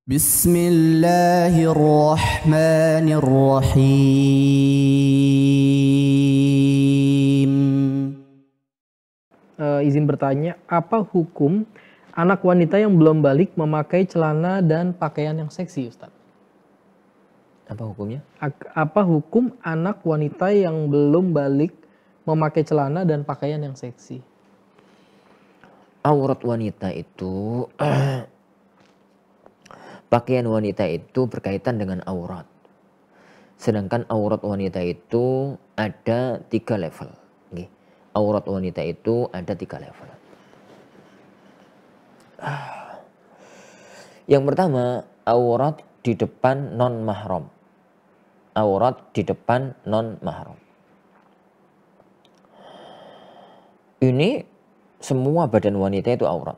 Bismillahirrahmanirrahim. Izin bertanya, apa hukum anak wanita yang belum balik memakai celana dan pakaian yang seksi, Ustaz? Apa hukumnya? Apa hukum anak wanita yang belum balik memakai celana dan pakaian yang seksi? Aurat wanita itu, pakaian wanita itu berkaitan dengan aurat. Sedangkan aurat wanita itu ada 3 level. Aurat wanita itu ada 3 level. Yang pertama, aurat di depan non mahram. Aurat di depan non mahram. Ini semua badan wanita itu aurat.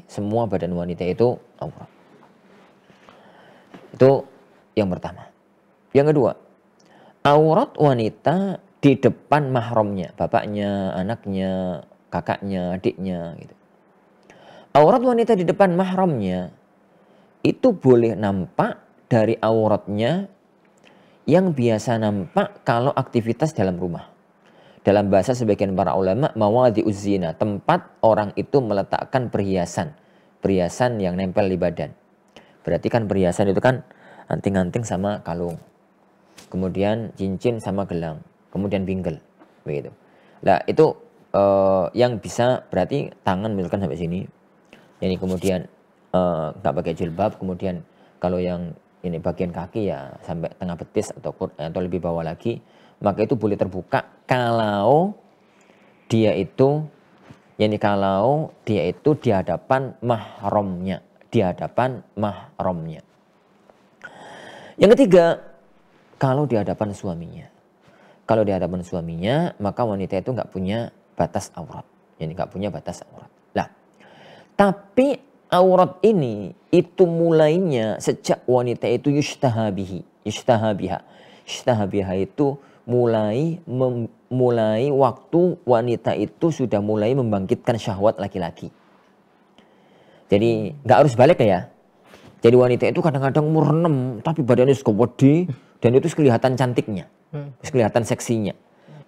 Semua badan wanita itu aurat. Itu yang pertama. Yang kedua, aurat wanita di depan mahramnya, bapaknya, anaknya, kakaknya, adiknya gitu. Aurat wanita di depan mahramnya itu boleh nampak dari auratnya yang biasa nampak kalau aktivitas dalam rumah. Dalam bahasa sebagian para ulama, mawadhi'uz zina, tempat orang itu meletakkan perhiasan. Perhiasan yang nempel di badan. Berarti kan perhiasan itu kan anting-anting sama kalung. Kemudian cincin sama gelang. Kemudian bingle. Begitu. Nah itu yang bisa berarti tangan misalkan sampai sini. Ini kemudian nggak pakai jilbab. Kemudian kalau yang ini bagian kaki ya sampai tengah betis atau lebih bawah lagi. Maka itu boleh terbuka kalau dia itu di hadapan mahramnya, di hadapan mahramnya. Yang ketiga, kalau di hadapan suaminya. Kalau di hadapan suaminya, maka wanita itu nggak punya batas aurat. Nggak punya batas aurat. Lah, tapi aurat ini itu mulainya sejak wanita itu yushtahabiha itu mulai waktu wanita itu sudah mulai membangkitkan syahwat laki-laki. Jadi nggak harus balik ya. Jadi wanita itu kadang-kadang umur 6 tapi badannya gede dan itu kelihatan cantiknya, kelihatan seksinya.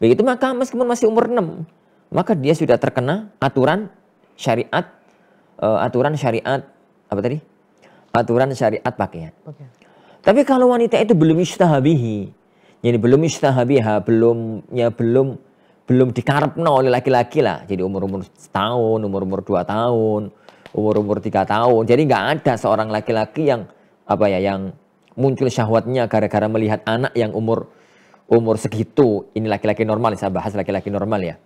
Begitu maka meskipun masih umur 6, maka dia sudah terkena aturan syariat Aturan syariat pakaian. Tapi kalau wanita itu belum yushtahabihi, jadi belum yushtahabiha, belum dikarepno oleh laki-laki lah. Jadi umur-umur setahun, umur-umur 2 tahun, umur-umur 3 tahun. Jadi nggak ada seorang laki-laki yang yang muncul syahwatnya gara-gara melihat anak yang umur segitu. Ini laki-laki normal, saya bahas laki-laki normal ya.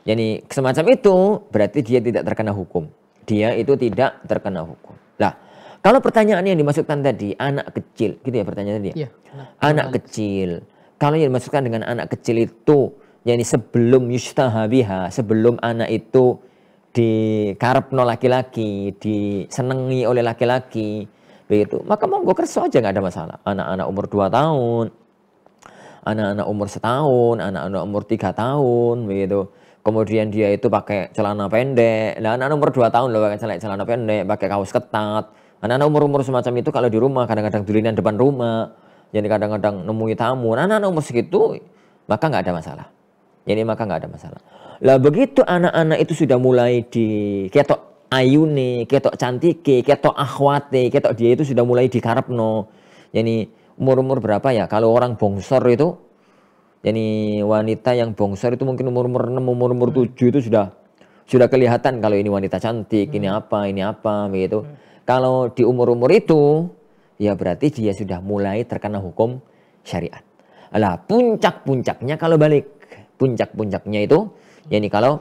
Jadi semacam itu berarti dia tidak terkena hukum. Dia itu tidak terkena hukum. Nah, kalau pertanyaan yang dimasukkan tadi anak kecil, gitu ya pertanyaan tadi. Ya? Anak kecil. Kalau yang dimasukkan dengan anak kecil itu, yakni sebelum yushtahabiha, sebelum anak itu dikarepno laki-laki, disenangi oleh laki-laki, begitu. Maka monggo kerso aja nggak ada masalah. Anak-anak umur 2 tahun, anak-anak umur 1 tahun, anak-anak umur 3 tahun, begitu. Kemudian dia itu pakai celana pendek. Nah, anak umur 2 tahun loh pakai celana pendek, pakai kaos ketat. Anak-anak umur semacam itu kalau di rumah kadang-kadang dulinan depan rumah. Jadi kadang-kadang nemui tamu. Anak-anak umur segitu maka nggak ada masalah. Jadi maka nggak ada masalah. Lah begitu anak-anak itu sudah mulai di ketok ayune, ketok cantike, ketok akhwate, ketok dia itu sudah mulai dikarepno. Jadi umur berapa ya? Kalau orang bongsor itu, jadi wanita yang bongsor itu mungkin umur 6, umur 7 itu sudah kelihatan kalau ini wanita cantik, ini apa begitu. Kalau di umur itu ya berarti dia sudah mulai terkena hukum syariat. Lah puncak-puncaknya kalau balik. Puncak-puncaknya itu yakni kalau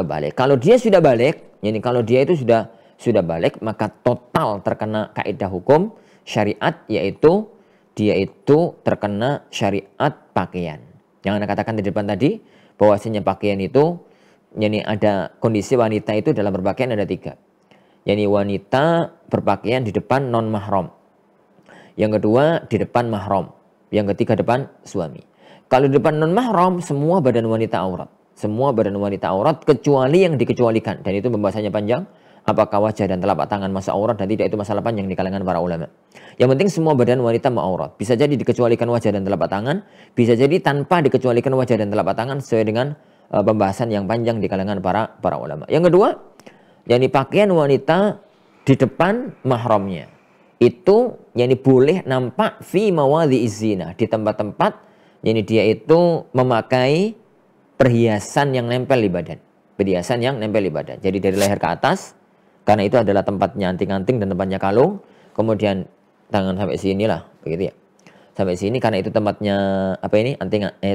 balik. Kalau dia sudah balik, yakni kalau dia itu sudah balik maka total terkena kaidah hukum syariat, yaitu dia itu terkena syariat pakaian. Yang Anda katakan di depan tadi, bahwasanya pakaian itu, yakni ada kondisi wanita itu dalam berpakaian ada 3. Yakni wanita berpakaian di depan non mahram. Yang kedua di depan mahram. Yang ketiga depan suami. Kalau di depan non mahram semua badan wanita aurat. Semua badan wanita aurat kecuali yang dikecualikan. Dan itu pembahasannya panjang. apakah wajah dan telapak tangan masuk aurat dan tidak, itu masalah panjang di kalangan para ulama. Yang penting semua badan wanita aurat. Bisa jadi dikecualikan wajah dan telapak tangan, bisa jadi tanpa dikecualikan wajah dan telapak tangan sesuai dengan pembahasan yang panjang di kalangan para ulama. Yang kedua, yakni pakaian wanita di depan mahramnya. Itu yakni boleh nampak fi mawadhi'iz zina, di tempat-tempat yakni dia itu memakai perhiasan yang nempel di badan. Perhiasan yang nempel di badan. Jadi dari leher ke atas, karena itu adalah tempatnya anting-anting dan tempatnya kalung. Kemudian tangan sampai sini lah, begitu ya. Sampai sini karena itu tempatnya apa ini?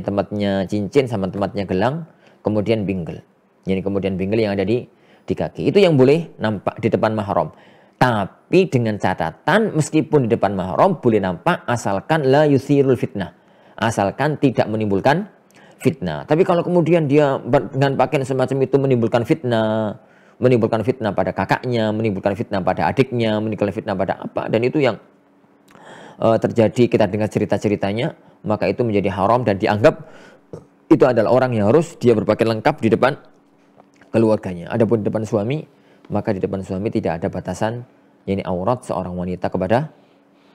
Tempatnya cincin sama tempatnya gelang, kemudian bingle. Jadi kemudian bingle yang ada di kaki. Itu yang boleh nampak di depan mahram. Tapi dengan catatan meskipun di depan mahram boleh nampak asalkan la yusirul fitnah. Asalkan tidak menimbulkan fitnah. Tapi kalau kemudian dia dengan pakaian semacam itu menimbulkan fitnah pada kakaknya, menimbulkan fitnah pada adiknya, menimbulkan fitnah pada apa, dan itu yang terjadi, kita dengar cerita-ceritanya, maka itu menjadi haram dan dianggap itu adalah orang yang harus dia berpakaian lengkap di depan keluarganya. Adapun di depan suami, maka di depan suami tidak ada batasan yakni aurat seorang wanita kepada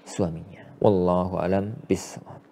suaminya. Wallahu alam bishawab.